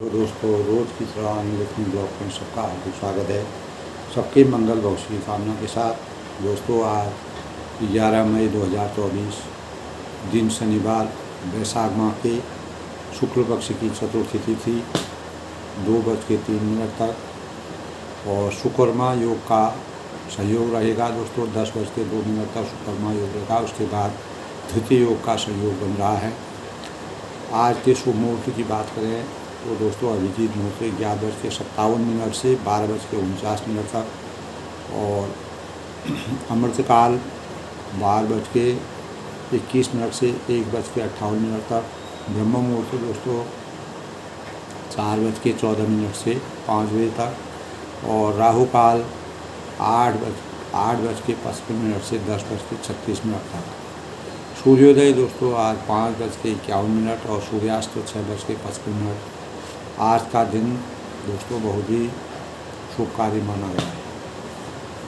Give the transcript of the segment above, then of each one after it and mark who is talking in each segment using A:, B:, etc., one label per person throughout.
A: तो दोस्तों, रोज़ की तरह हिंदुस्तानी ब्लॉग में सबका हार्दिक स्वागत है। सबके मंगल भविष्य की कामना के साथ दोस्तों, आज 11 मई 2024 दिन शनिवार, वैशाख माह के शुक्ल पक्ष की चतुर्थी तिथि 2:03 तक और शुकर्मा योग का सहयोग रहेगा। दोस्तों 10:02 तक शुकर्मा योग रहेगा। उसके बाद द्वितीय योग का सहयोग बन रहा है। आज के शुभ मुहूर्त की बात करें तो दोस्तों, अभिजीत मुहूर्त 11:57 से 12:49 तक और अमृतकाल 12:21 से 1:58 तक। ब्रह्म मुहूर्त दोस्तों 4:14 से 5 बजे तक और राहु काल 8:55 से 10:36 तक। सूर्योदय दोस्तों आज 5:51 और सूर्यास्त 6:55। आज का दिन दोस्तों बहुत ही शुभकारी माना गया है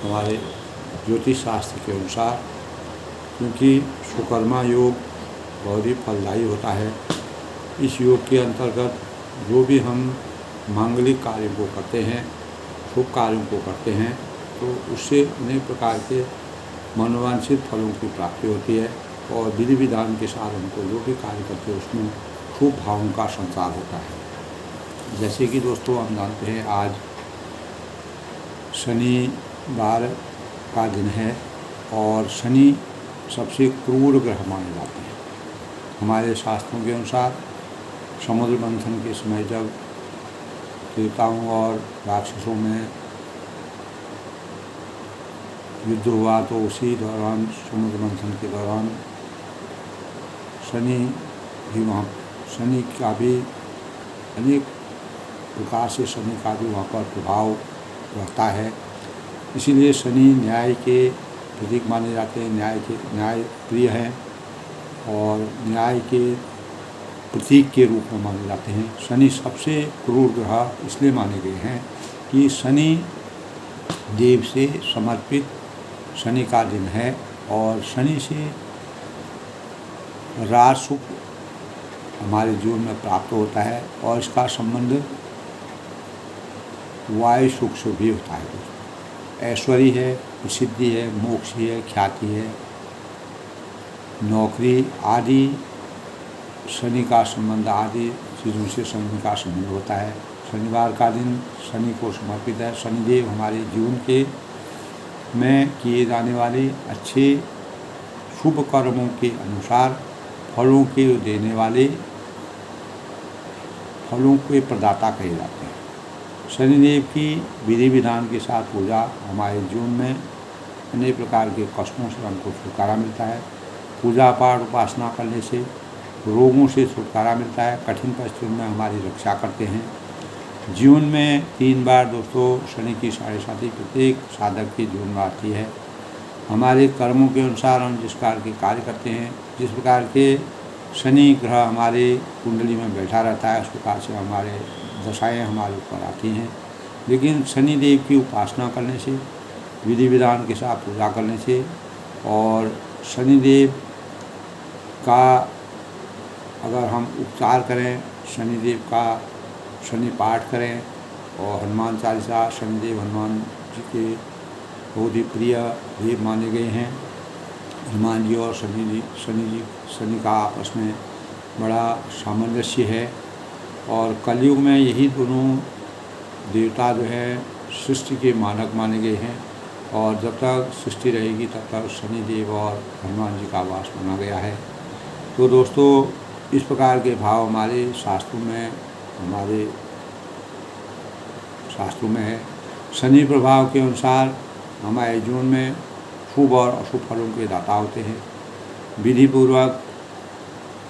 A: हमारे ज्योतिष शास्त्र के अनुसार, क्योंकि शुकर्मा योग बहुत ही फलदायी होता है। इस योग के अंतर्गत जो भी हम मांगलिक कार्यों को करते हैं, शुभ कार्यों को करते हैं, तो उससे अनेक प्रकार के मनोवांछित फलों की प्राप्ति होती है और विधि विधान के साथ हमको जो भी कार्य करते हैं उसमें शुभ भावों का संचार होता है। जैसे कि दोस्तों हम जानते हैं आज शनिवार का दिन है और शनि सबसे क्रूर ग्रह माने जाते हैं। हमारे शास्त्रों के अनुसार समुद्र मंथन के समय जब देवताओं और राक्षसों में युद्ध हुआ तो उसी दौरान समुद्र मंथन के दौरान शनि का भी अनेक प्रकार से शनि का भी वहाँ पर प्रभाव रहता है। इसीलिए शनि न्याय के प्रतीक माने जाते हैं, न्याय प्रिय हैं और न्याय के प्रतीक के रूप में माने जाते हैं। शनि सबसे क्रूर ग्रह इसलिए माने गए हैं कि शनि देव से समर्पित शनि का दिन है और शनि से राज सुख हमारे जीवन में प्राप्त होता है और इसका संबंध वायु सुख से भी होता है। ऐश्वर्य है, प्रसिद्धि है, मोक्ष है, ख्याति है, नौकरी आदि शनि का संबंध आदि चीज़ों से शनि का संबंध होता है। शनिवार का दिन शनि को समर्पित है। शनिदेव हमारे जीवन के में किए जाने वाले अच्छे शुभ कर्मों के अनुसार फलों के देने वाले, फलों के प्रदाता कहे जाते हैं। शनिदेव की विधि विधान के साथ पूजा हमारे जीवन में अनेक प्रकार के कष्टों से हमको छुटकारा मिलता है। पूजा पाठ उपासना करने से रोगों से छुटकारा मिलता है। कठिन परिस्थितियों में हमारी रक्षा करते हैं। जीवन में 3 बार दोस्तों शनि की साढ़े साथी प्रत्येक साधक के जीवन में आती है। हमारे कर्मों के अनुसार हम जिस प्रकार के कार्य करते हैं, जिस प्रकार के शनि ग्रह हमारे कुंडली में बैठा रहता है, उस प्रकार से हमारे दशाएं हमारे ऊपर आती हैं। लेकिन शनिदेव की उपासना करने से, विधि विधान के साथ पूजा करने से और शनिदेव का अगर हम उपचार करें, शनिदेव का शनि पाठ करें और हनुमान चालीसा, शनिदेव हनुमान जी के बहुत ही प्रिय देव माने गए हैं। हनुमान जी और शनि का आपस में बड़ा सामंजस्य है और कलयुग में यही दोनों देवता जो है सृष्टि के मानक माने गए हैं और जब तक सृष्टि रहेगी तब तक शनिदेव और हनुमान जी का वास माना गया है। तो दोस्तों इस प्रकार के भाव हमारे शास्त्रों में है। शनि प्रभाव के अनुसार हमारे जीवन में शुभ और अशुभ फलों के दाता होते हैं। विधि पूर्वक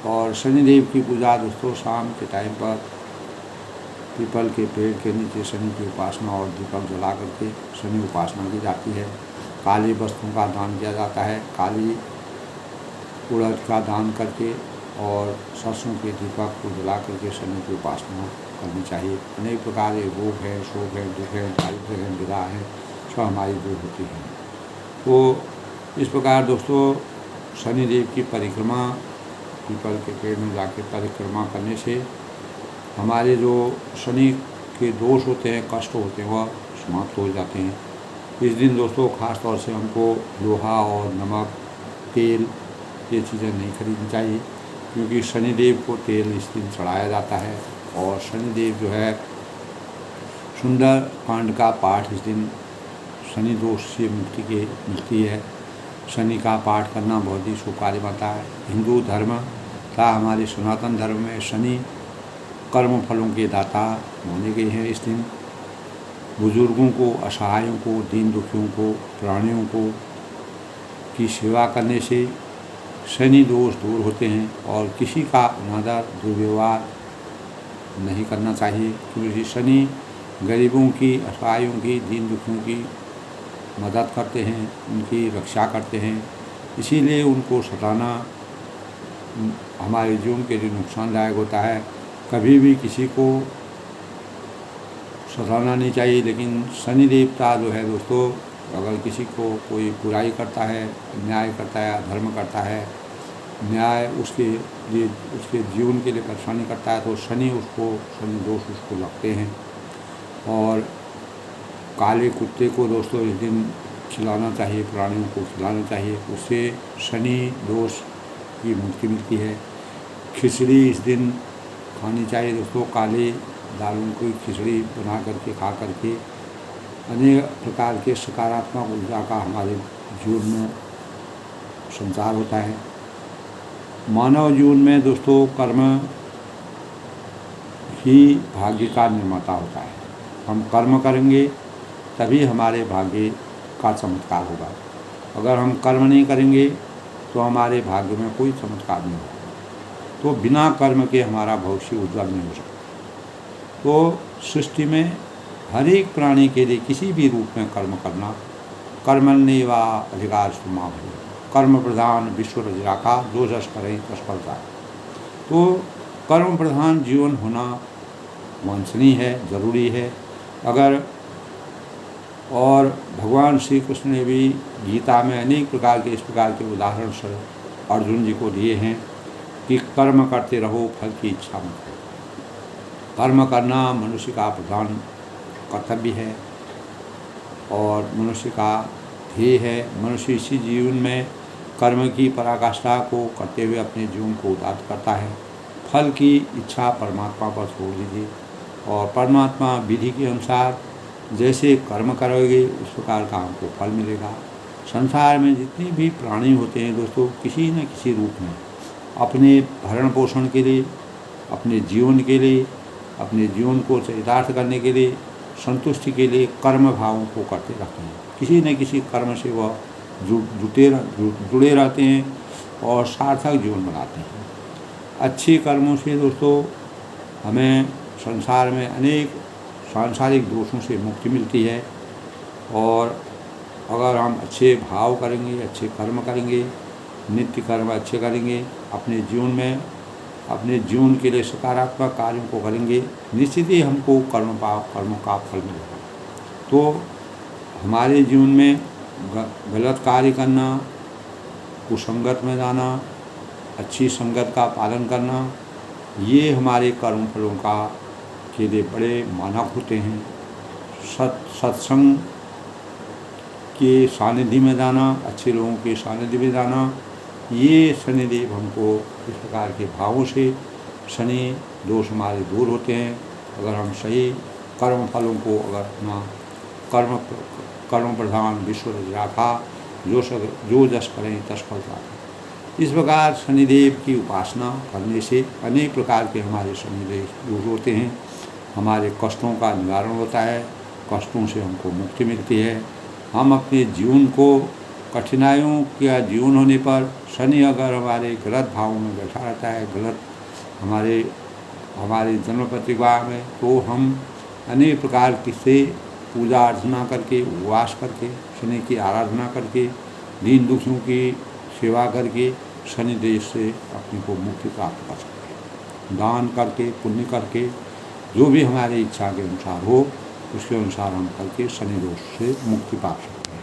A: और शनिदेव की पूजा दोस्तों शाम के टाइम पर पीपल के पेड़ के नीचे शनि की उपासना और दीपक जला करके शनि उपासना की जाती है। काली वस्तुओं का दान किया जाता है। काली उड़द का दान करके और सरसों के दीपक को जला करके शनि की उपासना करनी चाहिए। अनेक प्रकार के रोग है, शोक है, दुख है, दारिद्र्य है, विदा है, सब हमारी दूर होती है। तो इस प्रकार दोस्तों शनिदेव की परिक्रमा पीपल के पेड़ में जाके परिक्रमा करने से हमारे जो शनि के दोष होते हैं, कष्ट होते हैं, वह समाप्त हो जाते हैं। इस दिन दोस्तों ख़ास तौर से हमको लोहा और नमक, तेल, ये चीज़ें नहीं खरीदनी चाहिए, क्योंकि शनिदेव को तेल इस दिन चढ़ाया जाता है। और शनिदेव जो है, सुंदर कांड का पाठ इस दिन शनि दोष से मुक्ति के मिलती है। शनि का पाठ करना बहुत ही शुभ कार्य बनता है। हिंदू धर्म तथा हमारे सनातन धर्म में शनि कर्म फलों के दाता माने गए हैं। इस दिन बुजुर्गों को, असहायों को, दीन दुखियों को, प्राणियों को की सेवा करने से शनि दोष दूर होते हैं। और किसी का अनादर, दुर्व्यवहार नहीं करना चाहिए, क्योंकि शनि गरीबों की, असहायों की, दीन दुखियों की मदद करते हैं, उनकी रक्षा करते हैं। इसीलिए उनको सताना हमारे जीवन के लिए नुकसानदायक होता है। कभी भी किसी को सताना नहीं चाहिए। लेकिन शनि देवता जो है दोस्तों, अगर किसी को कोई बुराई करता है, अन्याय करता है, अधर्म करता है, न्याय उसके लिए, उसके जीवन के लिए परेशानी करता है, तो शनि दोष उसको लगते हैं। और काले कुत्ते को दोस्तों इस दिन खिलाना चाहिए, प्राणियों को खिलाना चाहिए, उससे शनि दोष की मुक्ति मिलती है। खिचड़ी इस दिन खानी चाहिए दोस्तों। काले दालों की खिचड़ी बना करके खा करके अनेक प्रकार के सकारात्मक ऊर्जा का हमारे जीवन में संचार होता है। मानव जीवन में दोस्तों कर्म ही भाग्य का निर्माता होता है। हम कर्म करेंगे तभी हमारे भाग्य का चमत्कार होगा। अगर हम कर्म नहीं करेंगे तो हमारे भाग्य में कोई चमत्कार नहीं होगा। तो बिना कर्म के हमारा भविष्य उज्ज्वल नहीं हो सकता। तो सृष्टि में हर एक प्राणी के लिए किसी भी रूप में कर्म करना, कर्मण्येवा अधिकारस्तु मा भवेत्, कर्म प्रधान विश्व रजराखा, जो जस करें तस फल पाए। तो कर्म प्रधान जीवन होना वांछनीय है, ज़रूरी है। अगर और भगवान श्री कृष्ण ने भी गीता में अनेक प्रकार के इस प्रकार के उदाहरण अर्जुन जी को दिए हैं कि कर्म करते रहो, फल की इच्छा मत करो। कर्म करना मनुष्य का प्रधान कर्तव्य है और मनुष्य का ध्येय है। मनुष्य इसी जीवन में कर्म की पराकाष्ठा को करते हुए अपने जीवन को उदात्त करता है। फल की इच्छा परमात्मा पर छोड़ दीजिए और परमात्मा विधि के अनुसार जैसे कर्म करोगे उस प्रकार का हमको फल मिलेगा। संसार में जितने भी प्राणी होते हैं दोस्तों, किसी न किसी रूप में अपने भरण पोषण के लिए, अपने जीवन के लिए, अपने जीवन को चरितार्थ करने के लिए, संतुष्टि के लिए कर्म भावों को करते रहते हैं। किसी न किसी कर्म से वह जुड़े रहते हैं और सार्थक जीवन बनाते हैं। अच्छे कर्मों से दोस्तों हमें संसार में अनेक सांसारिक दोषों से मुक्ति मिलती है। और अगर हम अच्छे भाव करेंगे, अच्छे कर्म करेंगे, नित्य कर्म अच्छे करेंगे, अपने जीवन में अपने जीवन के लिए सकारात्मक कार्यों को करेंगे, निश्चित ही हमको कर्मों का फल मिलेगा। तो हमारे जीवन में गलत कार्य करना, कुसंगत में जाना, अच्छी संगत का पालन करना, ये हमारे कर्म फलों का के लिए बड़े मानक होते हैं। सत्संग के सानिध्य में जाना, अच्छे लोगों के सानिध्य में जाना, ये शनिदेव हमको इस प्रकार के भावों से शनि दोष हमारे दूर होते हैं। अगर हम सही कर्म फलों को अगर अपना कर्म प्रधान विश्व रजराखा, जो जस करें तस फल पाए। इस प्रकार शनिदेव की उपासना करने से अनेक प्रकार के हमारे शनिदेव दूर होते हैं। हमारे कष्टों का निवारण होता है, कष्टों से हमको मुक्ति मिलती है। हम अपने जीवन को कठिनाइयों का जीवन होने पर शनि अगर हमारे गलत भावों में बैठा रहता है, गलत हमारे जन्म पत्रिका में, तो हम अनेक प्रकार से पूजा अर्चना करके, उपवास करके, शनि की आराधना करके, दीन दुखियों की सेवा करके शनिदेव से अपने को मुक्ति प्राप्त कर सकते हैं। दान करके, पुण्य करके, जो भी हमारी इच्छा के अनुसार हो उसके अनुसार हम करके शनि दोष से मुक्ति पा सकते हैं।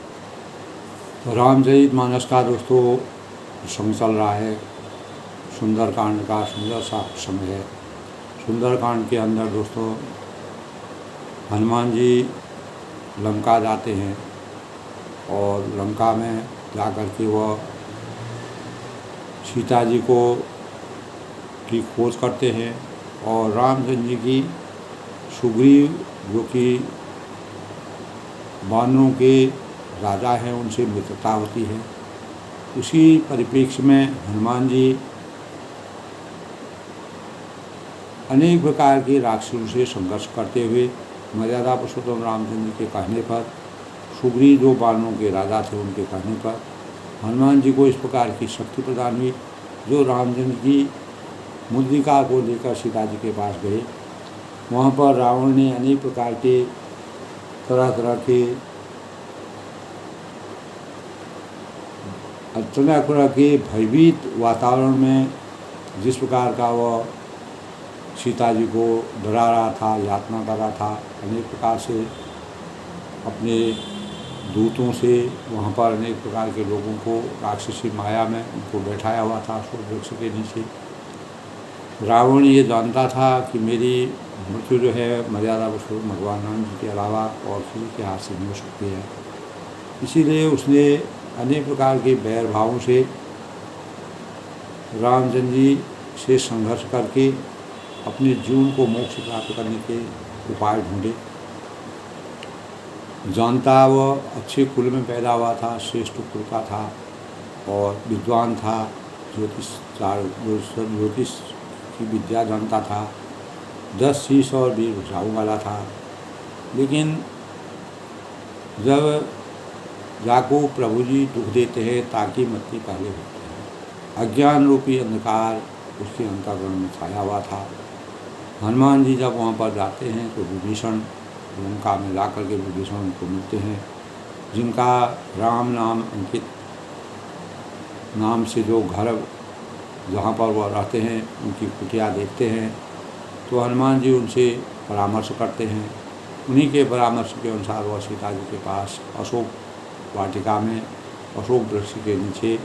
A: तो रामचरित मानस का दोस्तों प्रसंग चल रहा है। सुंदरकांड का सुंदर सा समय है। सुंदरकांड के अंदर दोस्तों हनुमान जी लंका जाते हैं और लंका में जा कर के वह सीता जी को की खोज करते हैं और रामचंद्र जी की सुग्रीव जो कि वानरों के राजा हैं उनसे मित्रता होती है। उसी परिप्रेक्ष्य में हनुमान जी अनेक प्रकार के राक्षसों से संघर्ष करते हुए मर्यादा पुरुषोत्तम रामचंद्र के कहने पर, सुग्रीव जो वानरों के राजा थे उनके कहने पर हनुमान जी को इस प्रकार की शक्ति प्रदान हुई जो रामचंद्र की मुद्रिका को लेकर सीता जी के पास गए। वहाँ पर रावण ने अनेक प्रकार के तरह तरह के भयभीत वातावरण में जिस प्रकार का वह सीता जी को डरा रहा था, यातना कर रहा था, अनेक प्रकार से अपने दूतों से वहाँ पर अनेक प्रकार के लोगों को राक्षसी माया में उनको बैठाया हुआ था अशोक वृक्ष के नीचे। रावण ये जानता था कि मेरी मृत्यु जो है मर्यादा पुरुषोत्तम भगवान राम जी के अलावा और किसी के हाथ से नहीं हो सकती है। इसीलिए उसने अनेक प्रकार के बैर भावों से रामचंद्र जी से संघर्ष करके अपने जीवन को मोक्ष प्राप्त करने के उपाय ढूंढे। जानता वह अच्छे कुल में पैदा हुआ था, श्रेष्ठ कुल का था और विद्वान था, ज्योतिष की विद्या जानता था, 10 शीश और 20 भुजाओं वाला था। लेकिन जब जाको प्रभु जी दुख देते हैं ताकि मृत्यु पहले होती है, अज्ञान रूपी अंधकार उसके अंतःकरण में छाया हुआ था। हनुमान जी जब वहाँ पर जाते हैं तो विभीषण लंका में जा कर के विभीषण उनको मिलते हैं, जिनका राम नाम अंकित नाम से जो घर जहाँ पर वह रहते हैं उनकी कुटिया देखते हैं तो हनुमान जी उनसे परामर्श करते हैं। उन्हीं के परामर्श के अनुसार वह सीता जी के पास अशोक वाटिका में अशोक वृक्ष के नीचे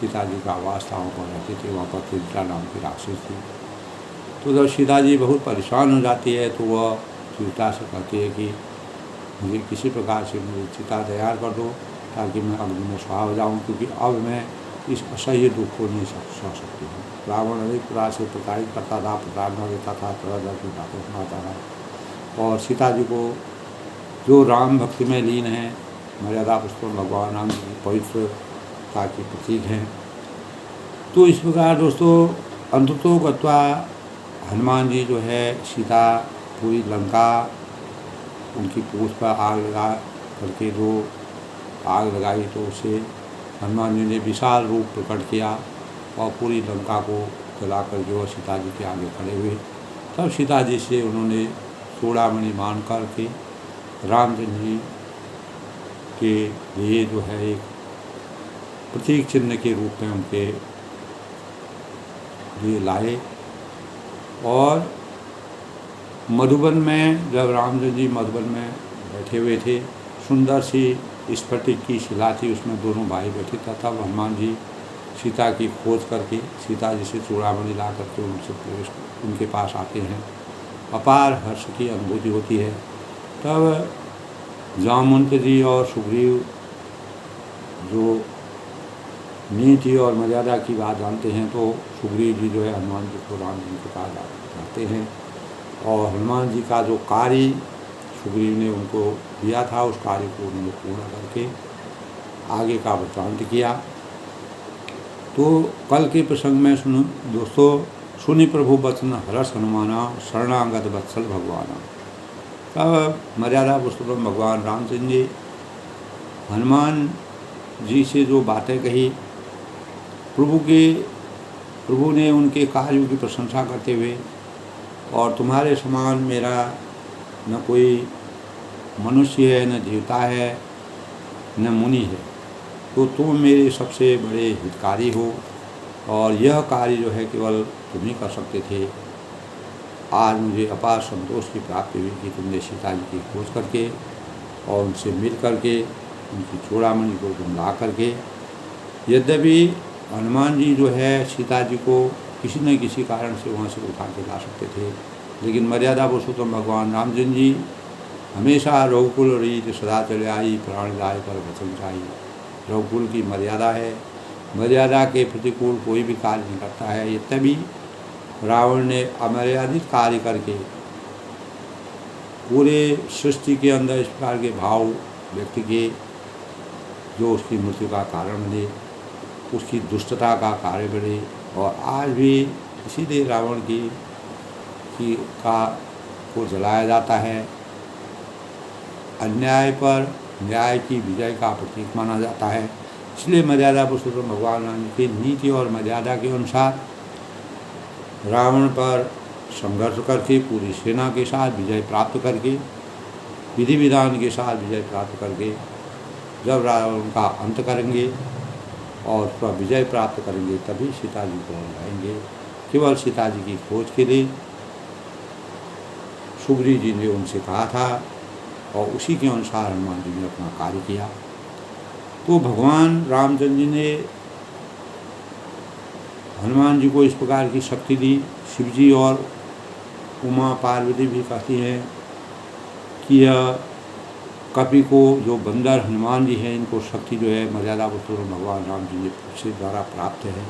A: सीता जी का आवास था, वहाँ पर रहते थे। वहाँ पर त्रिजटा नाम की राक्षस थी। तो जब सीता जी बहुत परेशान हो जाती है तो वह त्रिजटा से कहती है कि मुझे किसी प्रकार से मुझे चिता तैयार कर दो ताकि मैं अग्नि में स्वाहा हो जाऊँ, क्योंकि अब मैं इस असह्य दुख को नहीं सह सकती हूँ। रावण अनेक प्रकार से प्रताड़ित करता था, प्रताड़ना देता था, तरह तरह की बातें सुनाता था और सीता जी को जो राम भक्ति में लीन है, मर्यादा पुरुषोत्तम भगवान राम की पवित्रता के प्रतीक हैं। तो इस प्रकार दोस्तों अंततो गत्वा हनुमान जी जो है सीता पूरी लंका उनकी पूंछ पर आग लगा करके जो आग लगाई तो उसे हनुमान जी ने विशाल रूप प्रकट किया और पूरी लंका को जला कर जो सीता जी के आगे खड़े हुए। तब सीता जी से उन्होंने चूड़ामणि मान कर के रामचंद्र जी के लिए जो है एक प्रतीक चिन्ह के रूप में उनके लिए लाए। और मधुबन में जब रामचंद्र जी मधुबन में बैठे हुए थे, सुंदर सी स्फटिक की शिला थी, उसमें दोनों भाई बैठे थे। तब हनुमान जी सीता की खोज करके सीता जी से चूड़ामणि ला करके उनके पास आते हैं। अपार हर्ष की अनुभूति होती है। तब जामवंत जी और सुग्रीव जो नीति और मर्यादा की बात जानते हैं तो सुग्रीव जी जो है हनुमान जी को राम जी के पास जाते हैं और हनुमान जी का जो कार्य सुग्रीव ने उनको दिया था उस कार्य को उन्होंने पूर्ण करके आगे का वृत्तांत किया। तो कल के प्रसंग में सुनो दोस्तों, सुनि प्रभु वचन हरस हनुमाना शरणागत वत्सल भगवाना। तब मर्यादा पुरुषोत्तम भगवान रामचंद्र जी हनुमान जी से जो बातें कही, प्रभु ने उनके कार्यों की प्रशंसा करते हुए, और तुम्हारे समान मेरा न कोई मनुष्य है, न देवता है, न मुनि है, तो तुम मेरे सबसे बड़े हितकारी हो और यह कार्य जो है केवल तुम ही कर सकते थे। आज मुझे अपार संतोष की प्राप्ति हुई कि तुमने सीता जी की खोज करके और उनसे मिल करके उनकी चूड़ामणि को तुम ला करके, यद्यपि हनुमान जी जो है सीता जी को किसी न किसी कारण से वहाँ से उठा के ला सकते थे, लेकिन मर्यादा पुरुषोत्तम भगवान रामचंद्र जी हमेशा रघुकुल रीत सदा चले आई, प्राण लाए पर वचन चाही। रघुकुल की मर्यादा है, मर्यादा के प्रतिकूल कोई भी कार्य नहीं करता है। ये तभी रावण ने अमर्यादित कार्य करके पूरे सृष्टि के अंदर इस प्रकार के भाव व्यक्ति के जो उसकी मृत्यु का कारण बने, उसकी दुष्टता का कार्य बने। और आज भी इसीलिए रावण की को जलाया जाता है। अन्याय पर न्याय की विजय का प्रतीक माना जाता है। इसलिए मर्यादा पुरुषोत्तम भगवान राम की नीति और मर्यादा के अनुसार रावण पर संघर्ष करके पूरी सेना के साथ विजय प्राप्त करके, विधि विधान के साथ विजय प्राप्त करके जब रावण का अंत करेंगे और उसका विजय प्राप्त करेंगे, तभी सीता जी को लाएंगे। केवल सीता जी की खोज के लिए सुग्रीव जी ने उनसे कहा था और उसी के अनुसार हनुमान जी ने अपना कार्य किया। तो भगवान रामचंद्र जी ने हनुमान जी को इस प्रकार की शक्ति दी। शिव जी और उमा पार्वती भी कहती हैं कि यह कपि को, जो बंदर हनुमान जी हैं, इनको शक्ति जो है मर्यादा पुरुषोत्तम भगवान राम जी से द्वारा प्राप्त है।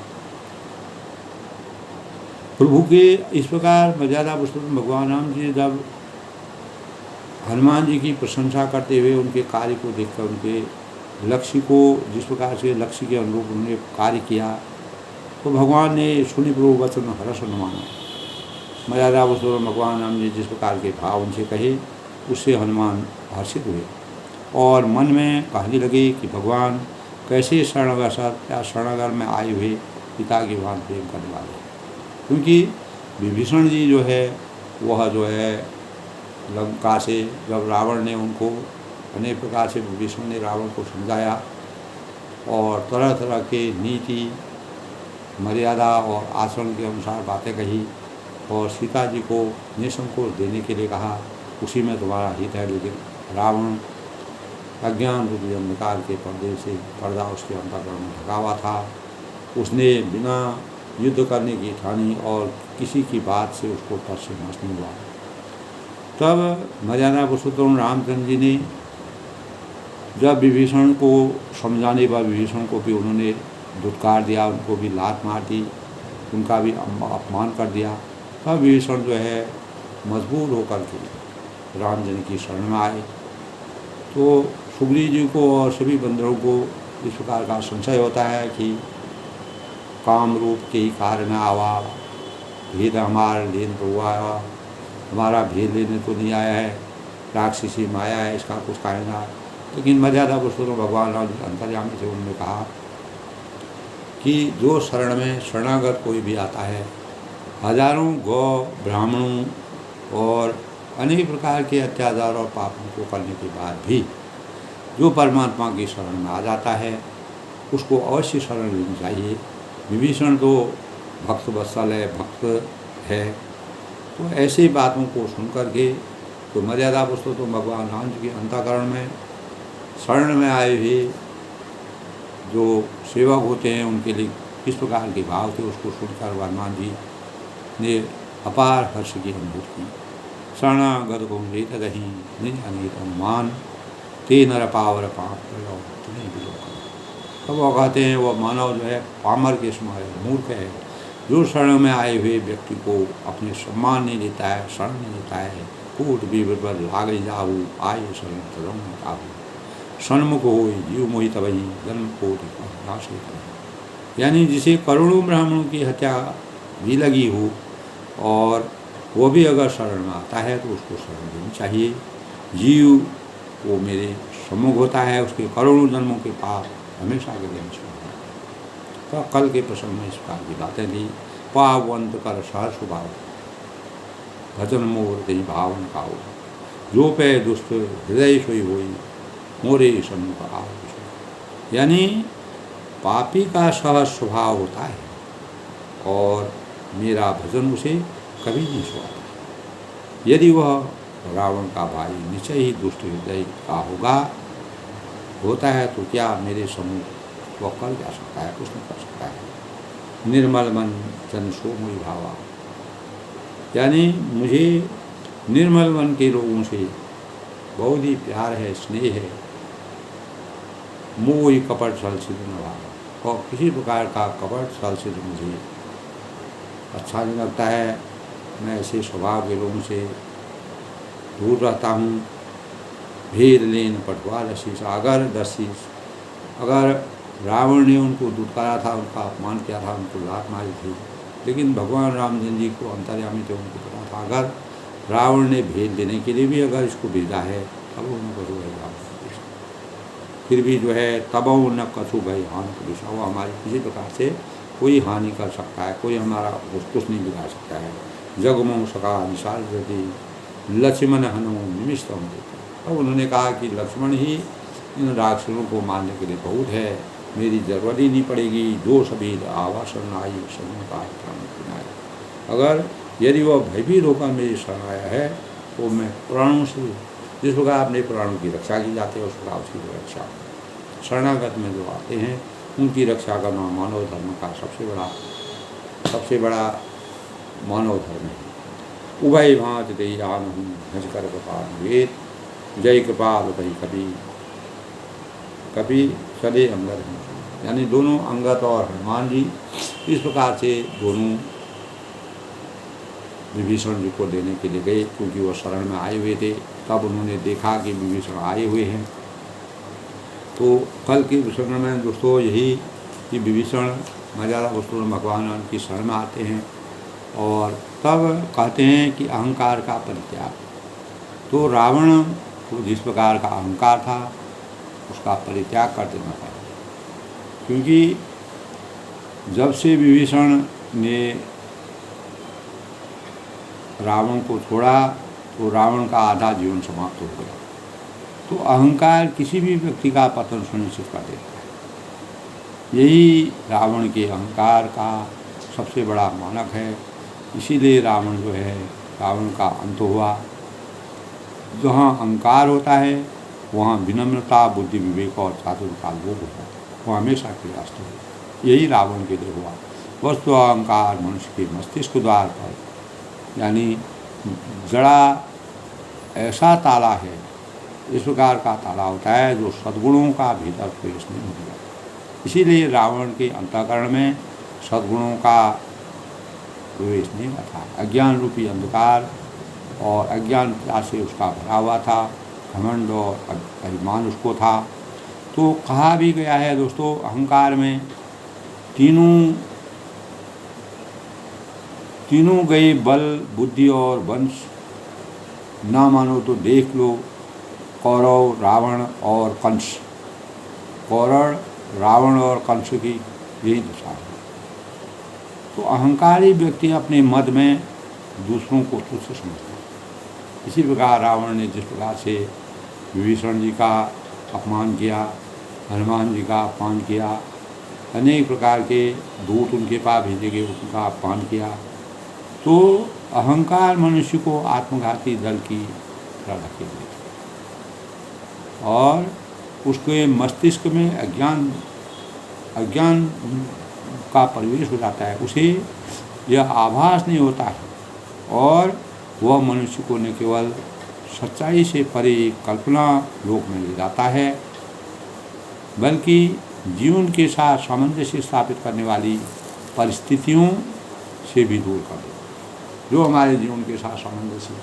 A: प्रभु के इस प्रकार मर्यादा पुरुषोत्तम भगवान राम जी जब हनुमान जी की प्रशंसा करते हुए उनके कार्य को देखकर, उनके लक्ष्य को जिस प्रकार से लक्ष्य के अनुरूप उन्होंने कार्य किया, तो भगवान ने सुनि प्रभु वचन हर्ष हनुमान। मर्यादा पुरुषोत्तम भगवान राम जी जिस प्रकार के भाव उनसे कहे, उससे हनुमान हर्षित हुए और मन में कहने लगे कि भगवान कैसे शरणागत या शरणागत में आए हुए पिता की भान प्रेम करने वाले। क्योंकि विभीषण जी जो है वह जो है लंका से जब रावण ने उनको अनेक प्रकार से, विभीषण ने रावण को समझाया और तरह तरह के नीति मर्यादा और आचरण के अनुसार बातें कही और सीता जी को निसंकोच देने के लिए कहा, उसी में तुम्हारा हित है। लेकिन रावण अज्ञान रूपी अंधकार के पर्दे से पर्दा उसके अंतःकरण में ढका हुआ था। उसने बिना युद्ध करने की ठानी और किसी की बात से उसको पर से नष्ट नहीं हुआ। तब मर्यादा पुरुषोत्तम रामचंद्र जी ने जब विभीषण को समझाने पर विभीषण को भी उन्होंने धुतकार दिया, उनको भी लात मार दी, उनका भी अपमान कर दिया। तब विभीषण जो है मजबूर होकर के राम जी की शरण में आए। तो सुग्रीव जी को और सभी बंदरों को इस प्रकार का संशय होता है कि काम रूप के ही कार्य में आवा, भेद हमारा लेन तो आया, हमारा भेद लेने तो नहीं आया है, राक्षसी माया है, इसका कुछ कहना। लेकिन मर्यादा पुरुषोत्तम भगवान राम अंतर्यामी से उन्होंने कहा कि जो शरण में शरणागत कोई भी आता है, हजारों गौ ब्राह्मणों और अनेक प्रकार के अत्याचार और पापों को करने के बाद भी जो परमात्मा की शरण में आ जाता है, उसको अवश्य शरण लेनी चाहिए। विभीषण तो भक्त वत्सल है, भक्त है। तो ऐसी बातों को सुन करके तो मर्यादा पुरुषोत्तम भगवान राम जी के अंतःकरण में शरण में आए हुए जो सेवक होते हैं, उनके लिए किस प्रकार के भाव थे, उसको सुनकर हनुमान जी ने अपार हर्ष की अनुभूति की। शरणागत को लेत रही निज अनेक अनुमान, ते नर पावर पाप तुम्हें विलोकन। तो वो कहते हैं वो मानव जो है पामर के समान मूर्ख है, जो शरण में आए हुए व्यक्ति को अपने सम्मान नहीं देता है, शरण नहीं देता है। कूट बीबर लागे जाऊ, आये शरण तरम काबू, सन्मुख हो जीव मोहित वही जन्म कोटि नाश। यानी जिसे करोड़ों ब्राह्मणों की हत्या भी लगी हो और वो भी अगर शरण में आता है तो उसको शरण देनी चाहिए। जीव वो मेरे सम्मुख होता है, उसके करोड़ों जन्मों के पाप हमेशा के लिए छोड़। तो कल के प्रसंग में इस प्रकार की बातें दी। पावंत कर सहर स्वभाव, भजन मोर दही भावन खाओ, जो पे दुष्ट हृदय सोई होई, मोरे सम्मुख आओ। यानी पापी का सहज स्वभाव होता है और मेरा भजन उसे कभी नहीं सुहाता। यदि वह रावण का भाई निश्चय ही दुष्ट हृदय का होता है तो क्या मेरे सम्मुख वह कर जा सकता है? कुछ नहीं कर सकता है। निर्मल मन जन सो मोहि भावा, यानी मुझे निर्मल मन के लोगों से बहुत ही प्यार है, स्नेह है। मोह कपट छल सिद्ध न भावा, और किसी प्रकार का कपट छल सिद्ध मुझे अच्छा नहीं लगता है। मैं ऐसे स्वभाव के लोगों से दूर रहता हूँ। भेद लेन पटवा रशीस, अगर दर्शीस, अगर रावण ने उनको दुत्कारा था, उनका अपमान किया था, उनको लात मारी थी, लेकिन भगवान रामचंद्र जी को अंतर्यामी थे, उनको पता था अगर रावण ने भेद देने के लिए भी अगर इसको भेजा है तब उनको जो है फिर भी जो है तब न कछु भय हानि पुलिस, वो हमारी किसी प्रकार से कोई हानि कर सकता है, कोई हमारा कुछ नहीं बिगाड़ सकता है। जगमो सका विशाल यदि लक्ष्मण हनु निमिष्ट हम देते। अब उन्होंने कहा कि लक्ष्मण ही इन राक्षसों को मारने के लिए बहुत है, मेरी जरूरत ही नहीं पड़ेगी। जो सभी आवासन आई का प्राण, अगर यदि वह भयभीत होकर मेरी शरण आया है तो मैं प्राणों से, जिस प्रकार अपने प्राणों की रक्षा की जाती है उस प्रकार उसकी रक्षा, शरणागत में जो आते हैं उनकी रक्षा करना मानव धर्म का सबसे बड़ा मानव धर्म है। उभय भांत देहान हूँ भजकर कृपाल वेद, जय कृपाल कही कभी सदे अंगद हैं। यानी दोनों अंगद और हनुमान जी इस प्रकार से दोनों विभीषण जी को देने के लिए गए, क्योंकि वो शरण में आए हुए थे। तब उन्होंने देखा कि विभीषण आए हुए हैं। तो कल के प्रसंग में दोस्तों यही कि विभीषण मर्यादा पुरुषोत्तम भगवान की शरण में आते हैं और तब कहते हैं कि अहंकार का परित्याग। तो रावण को जिस प्रकार का अहंकार था उसका परित्याग कर देना था, क्योंकि जब से विभीषण ने रावण को छोड़ा तो रावण का आधा जीवन समाप्त हो गया। तो अहंकार किसी भी व्यक्ति का पतन सुनिश्चित कर देता है। यही रावण के अहंकार का सबसे बड़ा मानक है। इसीलिए रावण जो है, रावण का अंत हुआ। जहाँ अहंकार होता है वहाँ विनम्रता, बुद्धि, विवेक और चातुर्य का लोप होता है, वो हमेशा क्रियास्त हो। यही रावण के लिए हुआ। वस्तु अहंकार मनुष्य के मस्तिष्क द्वार पर, यानी जड़ा ऐसा ताला है, इस प्रकार का ताला होता है जो सद्गुणों का भीतर प्रवेश नहीं होगा। इसीलिए रावण के अंतःकरण में सद्गुणों का प्रवेश नहीं हुआ था। अज्ञान रूपी अंधकार और अज्ञानता से उसका भरा हुआ था, घमंड और अभिमान उसको था। तो कहा भी गया है दोस्तों, अहंकार में तीनों गए बल, बुद्धि और वंश। ना मानो तो देख लो कौरव, रावण और कंस। कौरव, रावण और कंस की यही दशा है। तो अहंकारी व्यक्ति अपने मद में दूसरों को तुच्छ समझता है। इसी प्रकार रावण ने जिस प्रकार से विभीषण जी का अपमान किया, हनुमान जी का अपमान किया, अनेक प्रकार के दूत उनके पास भेजे गए, उनका अपमान किया। तो अहंकार मनुष्य को आत्मघाती दल की तरह धकेल देता और उसके मस्तिष्क में अज्ञान का प्रवेश हो जाता है। उसे यह आभास नहीं होता है और वह मनुष्य को न केवल सच्चाई से परे कल्पना लोक में ले जाता है, बल्कि जीवन के साथ सामंजस्य स्थापित करने वाली परिस्थितियों से भी दूर कर देता है जो हमारे जीवन के साथ सामंजस्य।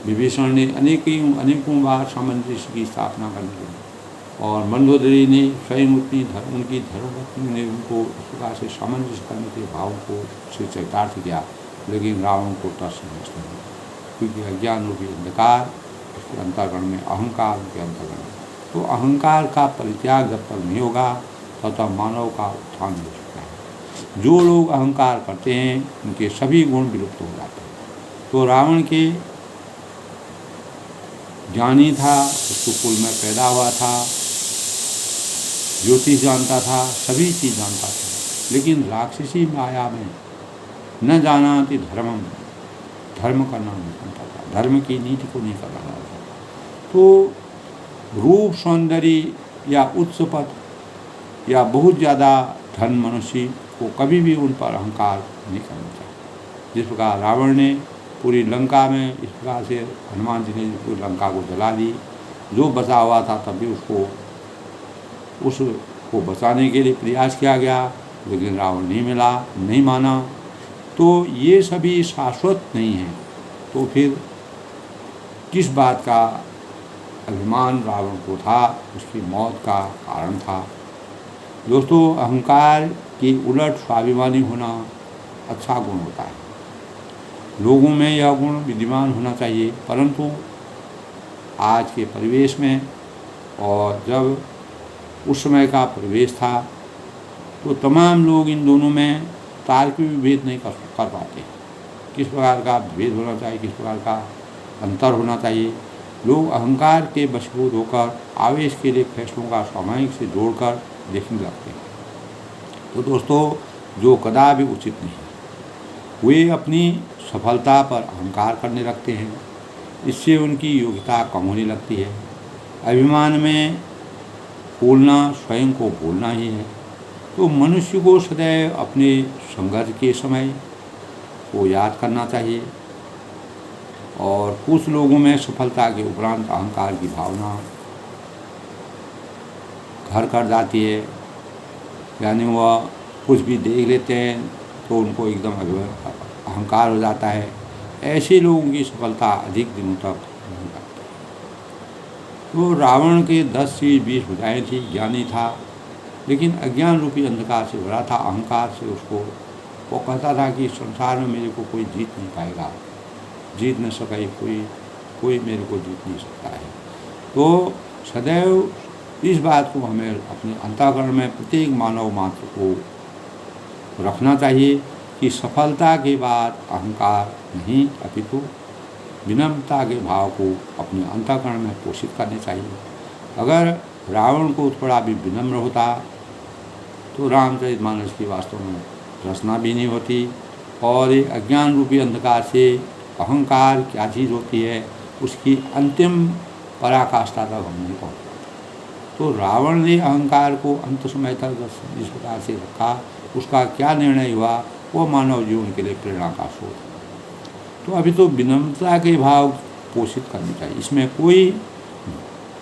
A: विभीषण ने अनेकों बार सामंजस्य की स्थापना करने लगी और मंदोदरी ने स्वयं उनकी धर्मपत्नी ने उनको इस प्रकार से सामंजस्य करने के भाव को से चरितार्थ किया, लेकिन रावण को टस समझते हैं, क्योंकि अज्ञान रूपी अंधकार उसके अंतःकरण में, अहंकार के अंतःकरण में। तो अहंकार का परित्याग जब तक नहीं होगा तब तक मानव का उत्थान नहीं हो सकता है। जो लोग अहंकार करते हैं उनके सभी गुण विलुप्त हो जाते हैं। तो रावण के ज्ञानी था, उसको कुल में पैदा हुआ था, ज्योतिष जानता था, सभी चीज़ जानता था, लेकिन राक्षसी माया में न जाना कि धर्म करना नहीं जानता था, धर्म की नीति को नहीं कर रहा था। तो रूप, सौंदर्य या उच्च पद या बहुत ज़्यादा धन मनुष्य को कभी भी उन पर अहंकार नहीं करना चाहिए। जिस प्रकार रावण ने पूरी लंका में इस प्रकार से हनुमान जी ने पूरी लंका को जला दी। जो बचा हुआ था तब भी उसको बचाने के लिए प्रयास किया गया, लेकिन रावण नहीं माना। तो ये सभी शाश्वत नहीं है, तो फिर किस बात का अभिमान रावण को था, उसकी मौत का कारण था। दोस्तों, अहंकार के उलट स्वाभिमानी होना अच्छा गुण होता है। लोगों में यह गुण विद्यमान होना चाहिए, परंतु आज के परिवेश में और जब उस समय का परिवेश था तो तमाम लोग इन दोनों में तार्किक विभेद नहीं कर पाते। किस प्रकार का भेद होना चाहिए, किस प्रकार का अंतर होना चाहिए। लोग अहंकार के वशीभूत होकर आवेश के लिए फैसलों का सामयिक से जोड़कर देखने लगते हैं। तो दोस्तों, जो कदापि उचित नहीं, वे अपनी सफलता पर अहंकार करने लगते हैं। इससे उनकी योग्यता कम होने लगती है। अभिमान में फूलना स्वयं को भूलना ही है। तो मनुष्य को सदैव अपने संघर्ष के समय को याद करना चाहिए। और कुछ लोगों में सफलता के उपरांत अहंकार की भावना घर कर जाती है, यानी वह कुछ भी देख लेते हैं तो उनको एकदम अहंकार हो जाता है। ऐसे लोगों की सफलता अधिक दिनों तक नहीं रहती। तो रावण के 10 से 20 भुजाएं थी, ज्ञानी था, लेकिन अज्ञान रूपी अंधकार से भरा था। अहंकार से वो कहता था कि संसार में मेरे को कोई जीत नहीं पाएगा, जीत न सका, कोई मेरे को जीत नहीं सकता है। तो सदैव इस बात को हमें अपने अंतःकरण में प्रत्येक मानव मात्र को रखना चाहिए कि सफलता के बाद अहंकार नहीं, अपितु विनम्रता के भाव को अपने अंतःकरण में पोषित करने चाहिए। अगर रावण को थोड़ा भी विनम्र होता तो रामचरितमानस की वास्तव में रचना भी नहीं होती, और ये अज्ञान रूपी अंधकार से अहंकार क्या चीज़ होती है उसकी अंतिम पराकाष्ठा तक हम नहीं पहुँच पाते। तो रावण ने अहंकार को अंत समय तक जिस प्रकार से रखा, उसका क्या निर्णय हुआ वो मानव जीवन के लिए प्रेरणा का स्रोत है। तो अभी तो विनम्रता के भाव पोषित करनी चाहिए। इसमें कोई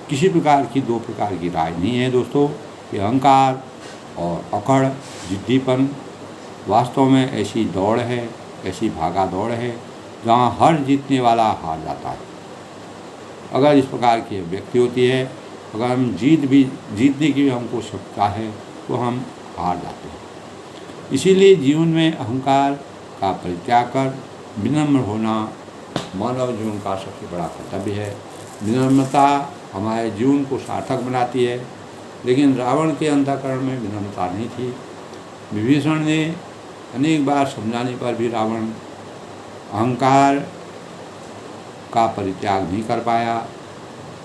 A: किसी प्रकार की दो प्रकार की राय नहीं है दोस्तों। कि अहंकार और अकड़ जिद्दीपन वास्तव में ऐसी दौड़ है, ऐसी भागा दौड़ है जहाँ हर जीतने वाला हार जाता है। अगर इस प्रकार की व्यक्ति होती है, अगर हम जीतने की हमको क्षमता है तो हम हार जाते हैं। इसीलिए जीवन में अहंकार का परित्याग कर विनम्र होना मानव जीवन का सबसे बड़ा कर्तव्य है। विनम्रता हमारे जीवन को सार्थक बनाती है, लेकिन रावण के अंतःकरण में विनम्रता नहीं थी। विभीषण ने अनेक बार समझाने पर भी रावण अहंकार का परित्याग नहीं कर पाया।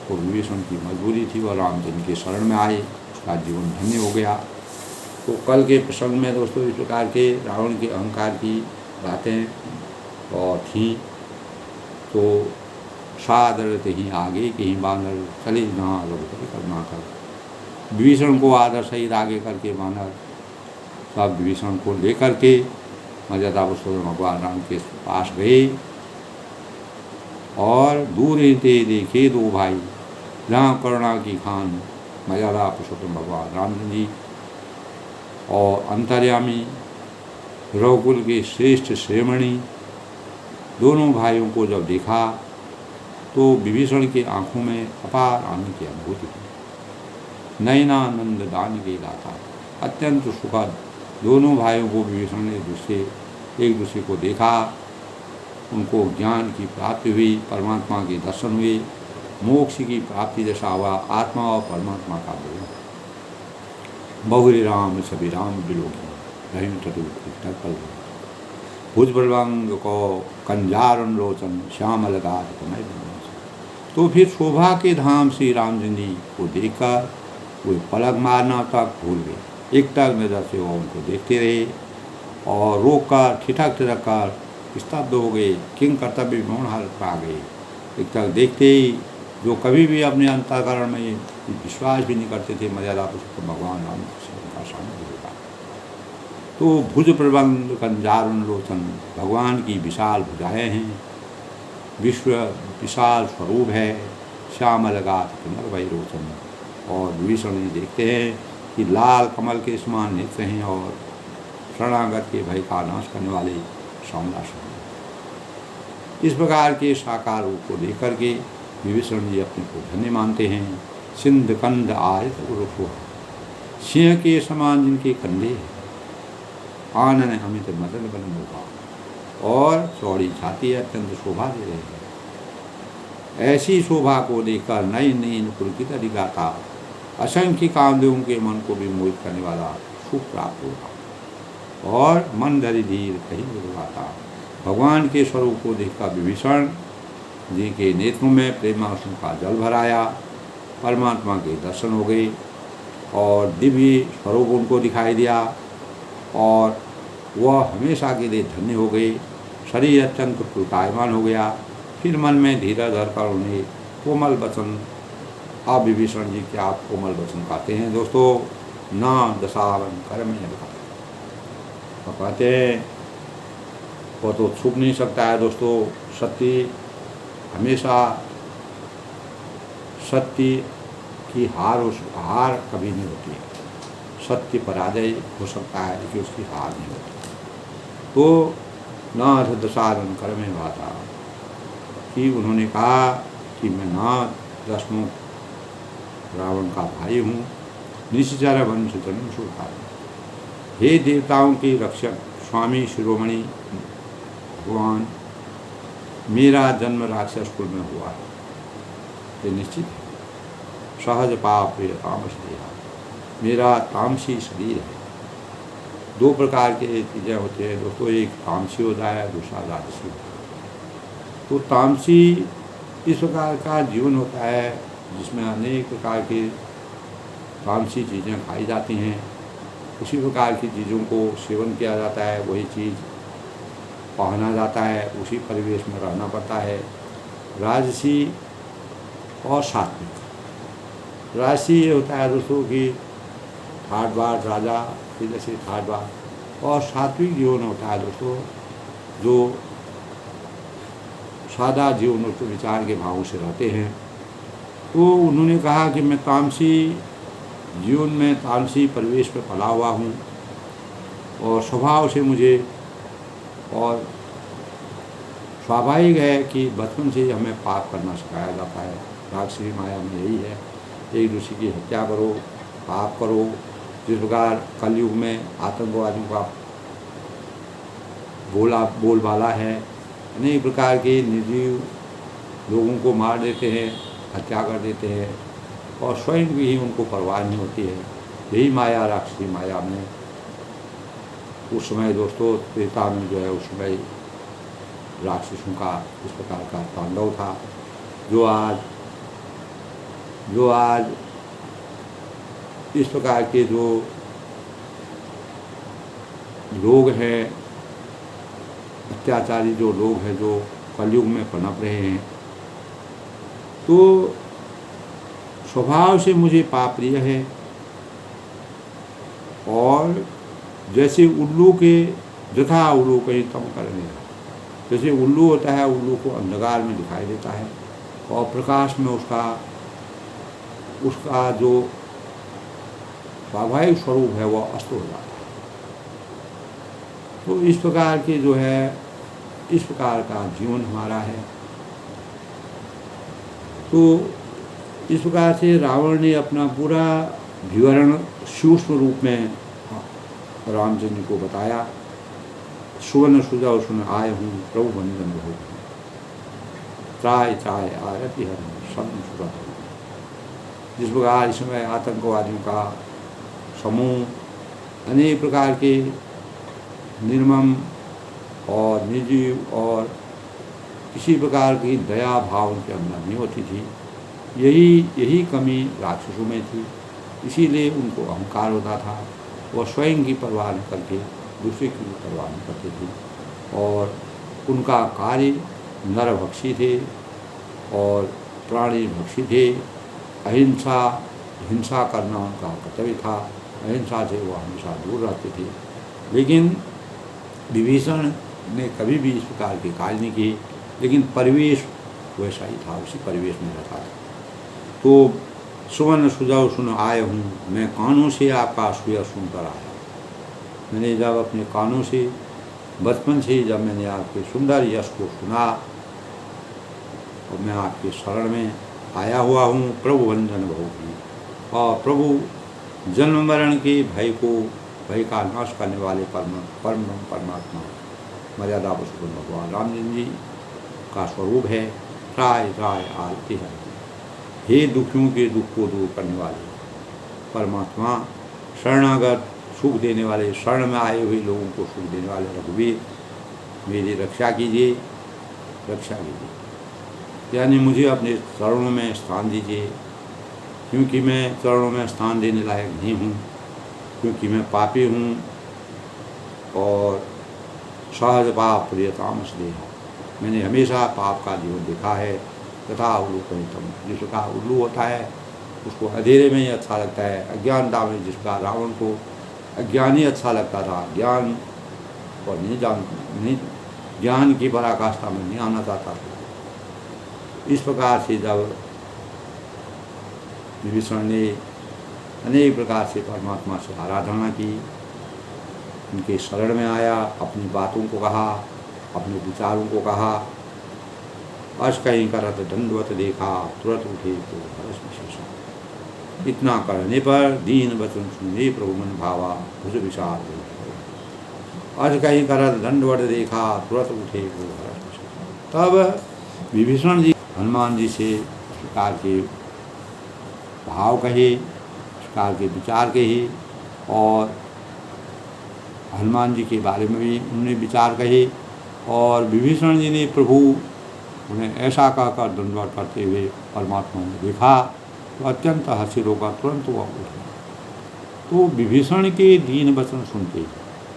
A: तो विभीषण की मजबूरी थी, वह रामचंद्र के शरण में आए, उसका जीवन धन्य हो गया। तो कल के प्रसंग में दोस्तों इस प्रकार के रावण के अहंकार की बातें और थीं। तो सादर कहीं आगे कहीं बानर चले जहाँ रघुपति करना कर। विभीषण को आदर सहित आगे करके बानर सब विभीषण को लेकर के मर्यादा पुरुषोत्तम भगवान राम के पास गए और दूर रहते देखे दो भाई, जहाँ करुणा की खान मर्यादा पुरुषोत्तम भगवान राम जी और अंतर्यामी रघुकुल के श्रेष्ठ श्रेमणी दोनों भाइयों को जब देखा तो विभीषण की आंखों में अपार आनंद की अनुभूति हुई। नयनानंद दान के दाता, अत्यंत सुखद। दोनों भाइयों को विभीषण ने एक दूसरे को देखा, उनको ज्ञान की प्राप्ति हुई, परमात्मा के दर्शन हुए, मोक्ष की प्राप्ति जैसा हुआ। आत्मा और परमात्मा का बोल बहुरी राम सभी राम बिलोकी रहीम तटुल भुज बलवंग को कंजारन लोचन श्यामल गार कमय। तो फिर शोभा के धाम श्री राम जी को देखकर वो पलक मारना तक भूल गए। एक टक नज़र से वो उनको देखते रहे और रोक कर ठिठक कर स्तब्ध हो गए। किंग कर्तव्य मौन हालत पर आ गए। एक टक देखते ही जो कभी भी अपने अंतःकरण में विश्वास भी नहीं करते थे मर्यादा पुरुषोत्तम भगवान राम का सामने होगा। तो भुज प्रबंध कंजारुण लोचन, भगवान की विशाल भुजाएँ हैं विश्व विशाल स्वरूप है, श्यामलगात पुनर्वैरोचन। और विभीषण जी देखते हैं कि लाल कमल के समान नेत्र हैं और शरणागत के भय का नाश करने वाले सौंदर्य। इस प्रकार के साकार रूप को लेकर के विभीषण जी अपने को धन्य मानते हैं। सिंध कंद आयत उर्फ सिंह के समान जिनके कंधे हैं, आनन अमित मदन बन होगा और चौड़ी छाती है, अत्यंत शोभा दे रहे हैं। ऐसी शोभा को लेकर नई नई पुलकित दिखाता असंख्य कामदेवों के मन को भी मोहित करने वाला सुख प्राप्त होगा और मन धरी धीर कहीं बुलवाता। भगवान के स्वरूप को देखकर विभीषण जी के नेत्रों में प्रेमाश्रु का जल भराया। परमात्मा के दर्शन हो गए और दिव्य स्वरूप उनको दिखाई दिया और वह हमेशा के लिए धन्य हो गए। शरीर अत्यंत पुलकायमान हो गया। फिर मन में धीरज धरकर उन्हें कोमल वचन, आप विभीषण जी के आप कोमल वचन कहते हैं दोस्तों, ना दशावन कर्म तो कहते हैं वो तो छुप नहीं सकता है दोस्तों। सत्य हमेशा, सत्य की हार कभी नहीं होती है। सत्य पराजय हो सकता है लेकिन उसकी हार नहीं होती। तो न दशारण कर में भाता कि उन्होंने कहा कि मैं ना दसनों रावण का भाई हूँ, निश्चर वंश जन्म सुखा। हे देवताओं के रक्षक स्वामी शिरोमणि भगवान, मेरा जन्म राक्षस कुल में हुआ है, ये निश्चित है। सहज पाप तामस देहा, मेरा तामसी शरीर है। दो प्रकार के चीज़ें होते हैं दोस्तों, एक तामसी होता है, दूसरा राजसी होता है। तो तामसी इस प्रकार का जीवन होता है जिसमें अनेक प्रकार के तामसी चीज़ें खाई जाती हैं, उसी प्रकार की चीज़ों को सेवन किया जाता है, वही चीज़ पहना जाता है, उसी परिवेश में रहना पड़ता है। राजसी और सात्विक। राजसी ये होता है दोस्तों कि ठाट बाट राजा, जैसे ठाट बाट। और सात्विक जीवन होता है दोस्तों जो सादा जीवन और विचार के भावों से रहते हैं। तो उन्होंने कहा कि मैं तामसी जीवन में, तामसी परिवेश में पला हुआ हूँ और स्वभाव से मुझे, और स्वाभाविक है कि बचपन से हमें पाप करना सिखाया जाता है। राक्षसी माया में यही है, एक दूसरे की हत्या करो, पाप करो। जिस प्रकार कलयुग में आतंकवादियों का बोलबाला है, अनेक प्रकार के निर्जीव लोगों को मार देते हैं, हत्या कर देते हैं और स्वयं की ही उनको परवाह नहीं होती है। यही माया राक्षसी माया में उस समय दोस्तों त्रेता में जो है, उस समय राक्षसों का इस प्रकार का तांडव था जो आज इस प्रकार के जो लोग हैं, अत्याचारी जो लोग हैं, जो कलयुग में पनप रहे हैं, तो स्वभाव से मुझे पाप प्रिय है। और जैसे उल्लू के जथा उल्लू कहीं तम करने, जैसे उल्लू होता है, उल्लू को अंधकार में दिखाई देता है और प्रकाश में उसका जो स्वाभाविक स्वरूप है वह अस्त हो जाता है। तो इस प्रकार के जो है, इस प्रकार का जीवन हमारा है। तो इस प्रकार से रावण ने अपना पूरा विवरण सूक्ष्म रूप में रामचंद्र को बताया। सुवर्ण सुजा सुन आए हूँ, प्रभु बंदन हो त्राय त्राय आरती हर सन्न सुरा। जिस प्रकार इस समय आतंकवादियों का समूह अनेक प्रकार के निर्मम और निर्जीव और किसी प्रकार की दया भाव उनके अंदर नहीं होती थी, यही कमी राक्षसों में थी। इसीलिए उनको अहंकार होता था, वह स्वयं की परवाह न करके दूसरे की भी परवाह नहीं करते थे और उनका कार्य नरभक्षी थे और प्राणी भक्षी थे। अहिंसा, हिंसा करना उनका कर्तव्य था, अहिंसा से वो हमेशा दूर रहते थे। लेकिन विभीषण ने कभी भी इस प्रकार के कार्य नहीं किए, लेकिन परिवेश वैसा ही था, उसी परिवेश में रहता था। तो सुवर्ण सुजाओ सुन आए हूँ, मैं कानों से आपका सुर सुनकर आया। मैंने जब अपने कानों से बचपन से जब मैंने आपके सुंदर यश को सुना और मैं आपके शरण में आया हुआ हूँ, प्रभु वंदन बहुगी। और प्रभु जन्म मरण के भय का नाश करने वाले परमात्मा मर्यादा पुरुषोत्तम भगवान रामचंद्र जी का स्वरूप है। त्राय त्राय आरती है, हे दुखियों के दुख को दूर करने वाले परमात्मा, शरणागत सुख देने वाले, शरण में आए हुए लोगों को सुख देने वाले रघुवीर, मेरी रक्षा कीजिए, रक्षा कीजिए। यानी मुझे अपने चरणों में स्थान दीजिए, क्योंकि मैं चरणों में स्थान देने लायक नहीं हूँ, क्योंकि मैं पापी हूँ और सहज पाप प्रियतामस देह। मैंने हमेशा पाप का जीवन देखा है। तथा उल्लू कहितम, जिसका उल्लू होता है उसको अंधेरे में ही अच्छा लगता है। अज्ञानता में जिसका रावण को अज्ञानी अच्छा लगता था, ज्ञान और नहीं ज्ञान की पराकाष्ठा में नहीं आना चाहता था। इस प्रकार से जब विभीषण ने अनेक प्रकार से परमात्मा से आराधना की, उनके शरण में आया, अपनी बातों को कहा, अपने विचारों को कहा, अश कहीं करत दंडवत देखा, तुरंत उठे तो हर्ष विशेषा। इतना करने पर दीन वचन सुने प्रभु मन भावा, भुज विशाल अश कहीं करत दंडवत देखा, तुरंत उठे तो हर्ष विशेषा। तब विभीषण जी हनुमान जी से इस प्रकार के भाव कहे, इस प्रकार के विचार कहे, और हनुमान जी के बारे में भी उन्होंने विचार कहे। और विभीषण जी ने प्रभु उन्हें ऐसा कहकर दंडवत करते हुए परमात्मा ने देखा तो अत्यंत हर्षित होकर तुरंत वह उठा। तो विभीषण के दीन वचन सुनते,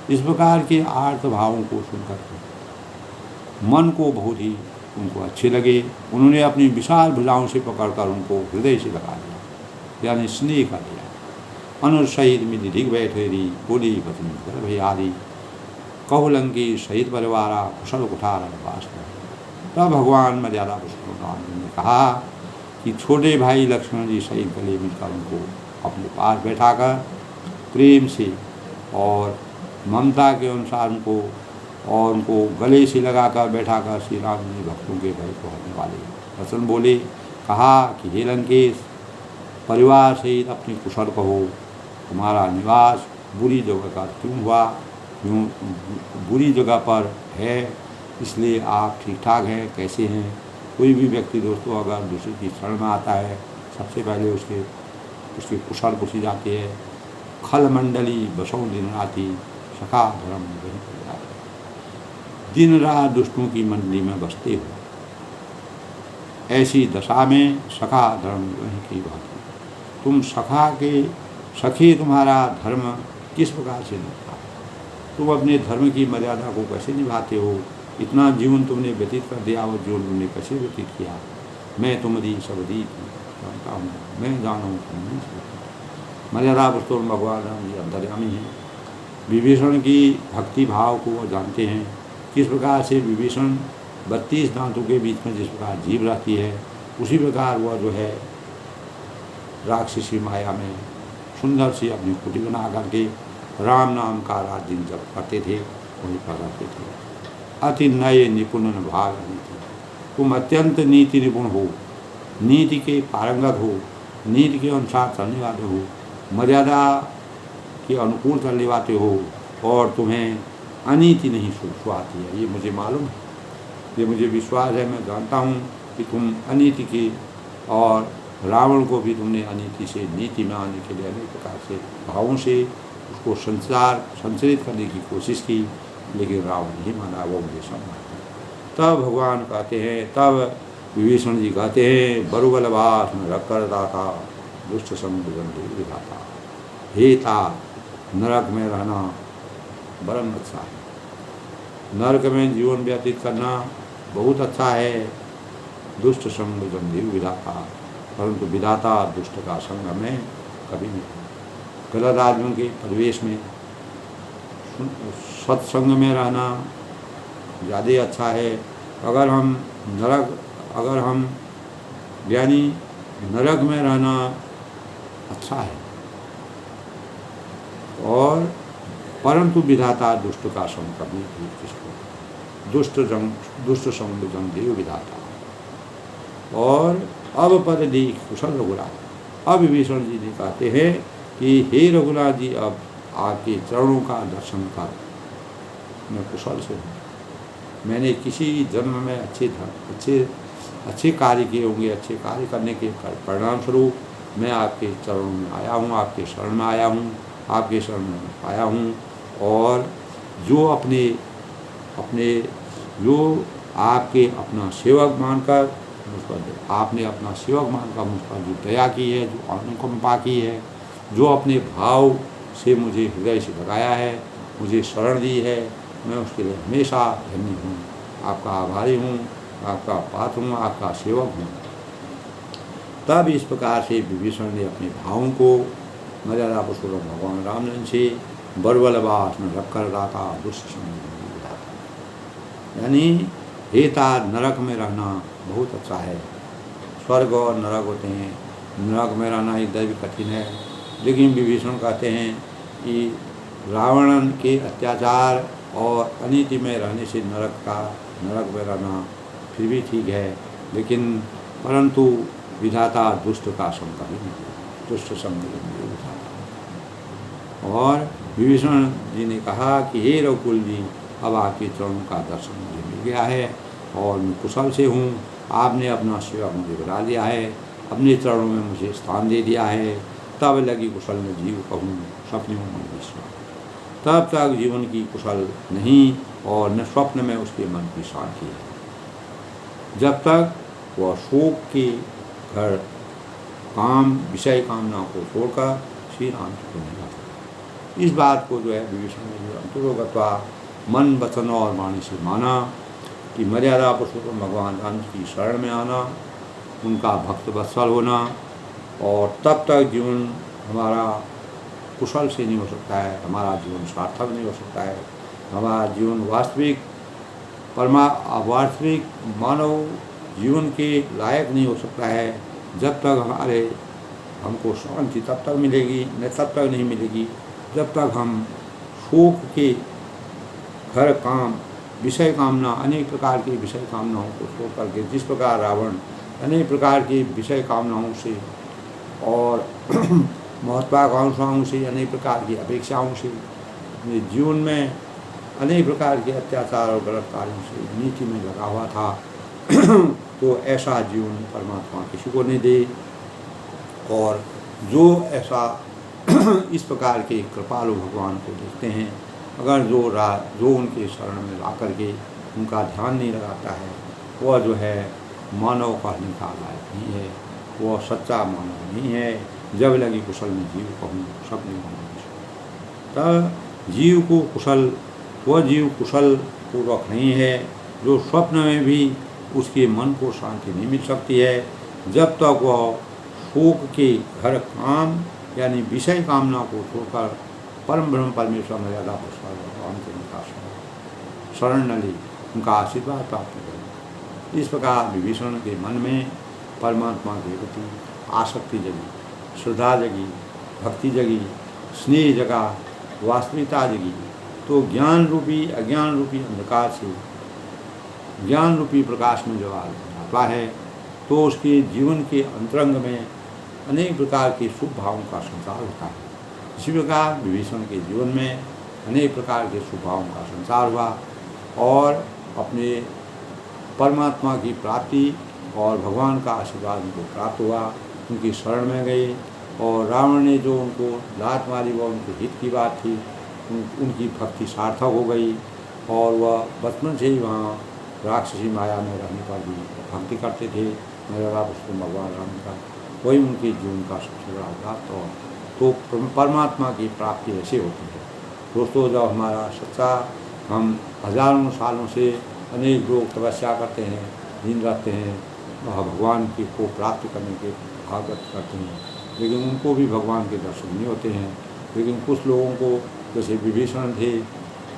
A: इस प्रकार के आर्त भावों को सुनकर मन को बहुत ही उनको अच्छे लगे। उन्होंने अपनी विशाल भुजाओं से पकड़कर उनको हृदय से लगा दिया, यानी स्नेह कर दिया। अनुज सहित मिली दिग बैठेरी, बोली वचन कर भैयारी, कहुलंकी सहित परिवारा, कुशल कुठार वास। तब भगवान मर्यादा पुरुषोत्तम ने कहा कि छोटे भाई लक्ष्मण जी सहित गले मिलकर उनको अपने पास बैठाकर प्रेम से और ममता के अनुसार उनको गले से लगाकर बैठाकर श्री राम जी भक्तों के भय को हरने वाले वचन बोले। कहा कि हे लंकेश, परिवार सहित अपनी कुशल कहो, तुम्हारा निवास बुरी जगह का क्यों हुआ, क्यों बुरी जगह पर है, इसलिए आप ठीक ठाक हैं, कैसे हैं। कोई भी व्यक्ति दोस्तों अगर दूसरे की शरण में आता है, सबसे पहले उसकी कुशल पूछी जाती है। खल मंडली बसों दिन राती, सखा धर्म वहीं पर जाते। दिन रात दुष्टों की मंडली में बसते हो, ऐसी दशा में सखा धर्म वहीं की बात। तुम सखी तुम्हारा धर्म किस प्रकार से निभाते, तुम अपने धर्म की मर्यादा को कैसे निभाते हो। इतना जीवन तुमने व्यतीत कर दिया और जो तुमने कैसे व्यतीत किया। मैं तुम्हारी सबदी जानता हूँ, मैं जानूँ तुम नहीं सकते। मर्यादा पुरुषोत्तम भगवान राम जी अंतर्यामी हैं। विभीषण की भक्ति भाव को वो जानते हैं। किस प्रकार से विभीषण 32 दांतों के बीच में जिस प्रकार जीव रहती है, उसी प्रकार वह जो है राक्षसी माया में सुंदर सी अपनी कुटी बना करके राम नाम का रात दिन जब करते थे, वही पर रहते थे। अति नये निपुण भाग नीति, तुम अत्यंत नीति निपुण हो, नीति के पारंगत हो, नीति के अनुसार चलने वाले हो, मर्यादा के अनुकूल चलने वाले हो, और तुम्हें अनीति नहीं सुहाती है। ये मुझे मालूम है, ये मुझे विश्वास है, मैं जानता हूँ कि तुम अनीति की, और रावण को भी तुमने अनीति से नीति में आने के लिए अनेक प्रकार से भावों से उसको संचरित करने की कोशिश की, लेकिन रावण नहीं माना, वो मुझे समझा। तब भगवान कहते हैं, तब विभीषण जी कहते हैं, बरुबलवास में रख कर दाता, दुष्ट संबंध दिखाता। हे ता, नरक में रहना बरम अच्छा है, नरक में जीवन व्यतीत करना बहुत अच्छा है। दुष्ट संग जंजीर विधाता, परंतु विधाता दुष्ट का संग में कभी नहीं। गलत आदमियों के परिवेश में सत्संग में रहना ज़्यादा अच्छा है। अगर हम नरक अगर हम यानी नरक में रहना अच्छा है, और परंतु विधाता दुष्ट का संग कभी भी किसको दुष्ट संग जंग देव विधाता। और अब पद दी कुशल रघुनाथ। अब विभीषण जी ने कहते हैं कि हे रघुनाथ जी, अब आपके चरणों का दर्शन कर मैं कुशल से हूँ। मैंने किसी जन्म में अच्छे कार्य किए होंगे, अच्छे कार्य करने के परिणाम स्वरूप मैं आपके चरणों में आया हूँ, आपके शरण में आया हूँ, आपके शरण में आया हूँ। और जो जो आपके अपना सेवक मानकर मुझ पर, आपने अपना सेवक मानकर मुझ पर जो दया की है, जो अनुकंपा की है, जो अपने भाव से मुझे हृदय से लगाया है, मुझे शरण दी है, मैं उसके लिए हमेशा धन्य हूँ, आपका आभारी हूँ, आपका पात्र हूँ, आपका सेवक हूँ। तब इस प्रकार से विभीषण ने अपने भावों को मर्यादा पुरुषोत्तम भगवान रामचंद्र से बरबलवास में रखकर रहा दुष्ट संग, यानी हेता नरक में रहना बहुत अच्छा है। स्वर्ग और नरक होते हैं, नरक में रहना इधर भी कठिन है, लेकिन विभीषण कहते हैं कि रावण के अत्याचार और अनीति में रहने से नरक में रहना फिर भी ठीक है, लेकिन परंतु विधाता दुष्ट का संग कभी नहीं, दुष्ट संग नहीं विधाता। और विभीषण जी ने कहा कि हे रघुकुल जी, अब आपके चरणों का दर्शन मुझे मिल गया है और मैं कुशल से हूँ। आपने अपना सेवा मुझे बना दिया है, अपने चरणों में मुझे स्थान दे दिया है। तब लगी कुशल में जीव कहूँ सपने मन विश्वास। तब तक जीवन की कुशल नहीं और न स्वप्न में उसके मन की शांति है, जब तक वह शोक के घर काम विषय कामना को छोड़कर श्री राम को नहीं जाता। इस बात को जो है विभीषण ने जो अंतरोगत्वा मन वचन और वाणी से माना कि मर्यादा पुरुषोत्तम भगवान राम की शरण में आना, उनका भक्त वत्सल होना, और तब तक जीवन हमारा कुशल से नहीं हो सकता है, हमारा जीवन सार्थक नहीं हो सकता है, हमारा जीवन वास्तविक मानव जीवन के लायक नहीं हो सकता है, जब तक हमको शांति तब तक मिलेगी, न तब तक नहीं मिलेगी जब तक हम शोक के घर काम विषय कामना, अनेक प्रकार की विषय कामनाओं को छोड़ करके, जिस प्रकार रावण अनेक प्रकार की विषय कामनाओं से और महत्वाकांक्षाओं से, अनेक प्रकार की अपेक्षाओं से, अपने जीवन में अनेक प्रकार के अत्याचार और गलत कार्यों से नीति में लगा हुआ था तो ऐसा जीवन परमात्मा किसी को नहीं दे। और जो ऐसा इस प्रकार के कृपालु भगवान को देखते हैं, अगर जो उनके शरण में ला करके उनका ध्यान नहीं लगाता है, वह जो है मानव कहने का लायक नहीं है, वह सच्चा मानव नहीं है। जब लगी कुशल में जीव कहूँ सपने मानव। तब जीव को वह जीव कुशल पूर्वक नहीं है जो स्वप्न में भी उसके मन को शांति नहीं मिल सकती है, जब तक वह शोक के घर काम यानी विषय कामना को छोड़कर परम ब्रह्म परमेश्वर मर्यादा पुरुषोत्तम भगवान के उनका शरण न ले, उनका आशीर्वाद प्राप्त करें। इस प्रकार विभीषण के मन में परमात्मा के प्रति आसक्ति जगी, श्रद्धा जगी, भक्ति जगी, स्नेह जगा, वास्तविकता जगी। तो ज्ञान रूपी अज्ञान रूपी अंधकार से ज्ञान रूपी प्रकाश में जब आता है, तो उसके जीवन के अंतरंग में अनेक प्रकार के शुभ भावों का संचार होता है। इसी प्रकार विभीषण के जीवन में अनेक प्रकार के शुभ भावों का संचार हुआ और अपने परमात्मा की प्राप्ति और भगवान का आशीर्वाद उनको प्राप्त हुआ, उनकी शरण में गए। और रावण ने जो उनको लात मारी वह उनके हित की बात थी, उनकी भक्ति सार्थक हो गई और वह बचपन से ही वहाँ राक्षसी माया में रहने पर भी भक्ति करते थे मर्यादा पुरुषोत्तम भगवान राम का। वही उनके जीवन का सबसे बड़ा उदाहरण। तो परमात्मा की प्राप्ति ऐसे होती है दोस्तों, जब हमारा सच्चा हम हजारों सालों से अनेक लोग तपस्या करते हैं, दिन रहते हैं, भगवान को प्राप्त करने के भागवत करते हैं, लेकिन उनको भी भगवान के दर्शन नहीं होते हैं। लेकिन कुछ लोगों को जैसे विभीषण थे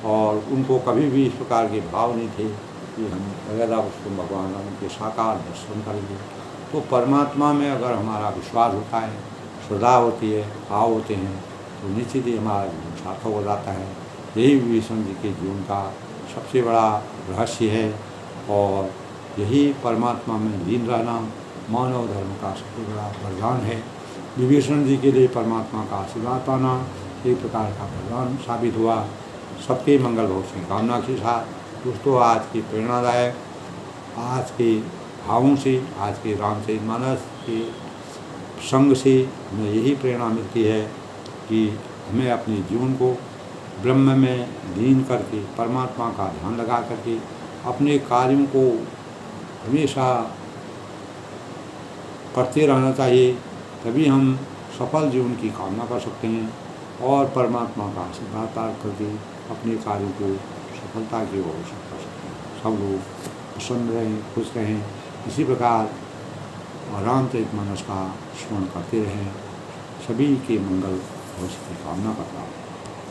A: और उनको कभी भी इस प्रकार के भाव नहीं थे कि हम वगैरह उसको भगवान राम के साकार दर्शन करेंगे। तो परमात्मा में अगर हमारा विश्वास होता है, श्रद्धा होती है, भाव होते हैं, तो निश्चित ही हमारा जीवन सार्थक हो जाता है। यही विभीषण जी के जीवन का सबसे बड़ा रहस्य है और यही परमात्मा में लीन रहना मानव धर्म का सबसे बड़ा वरदान है। विभीषण जी के लिए परमात्मा का आशीर्वाद पाना एक प्रकार का वरदान साबित हुआ। सबके मंगल भविष्य की कामना के साथ दोस्तों, आज की प्रेरणादायक, आज के भावों से, आज के रामचरितमानस के संग से हमें यही प्रेरणा मिलती है कि हमें अपने जीवन को ब्रह्म में लीन करके परमात्मा का ध्यान लगा करके अपने कार्यों को हमेशा करते रहना चाहिए। तभी हम सफल जीवन की कामना कर सकते हैं और परमात्मा का आशीर्वाद प्राप्त करके अपने कार्यों को सफलता की ओर कर सकते हैं। सब लोग प्रसन्न रहें, खुश रहें। इसी प्रकार रामचरितमानस का स्मरण करते रहें। सभी के मंगल भविष्य की कामना करता हूँ।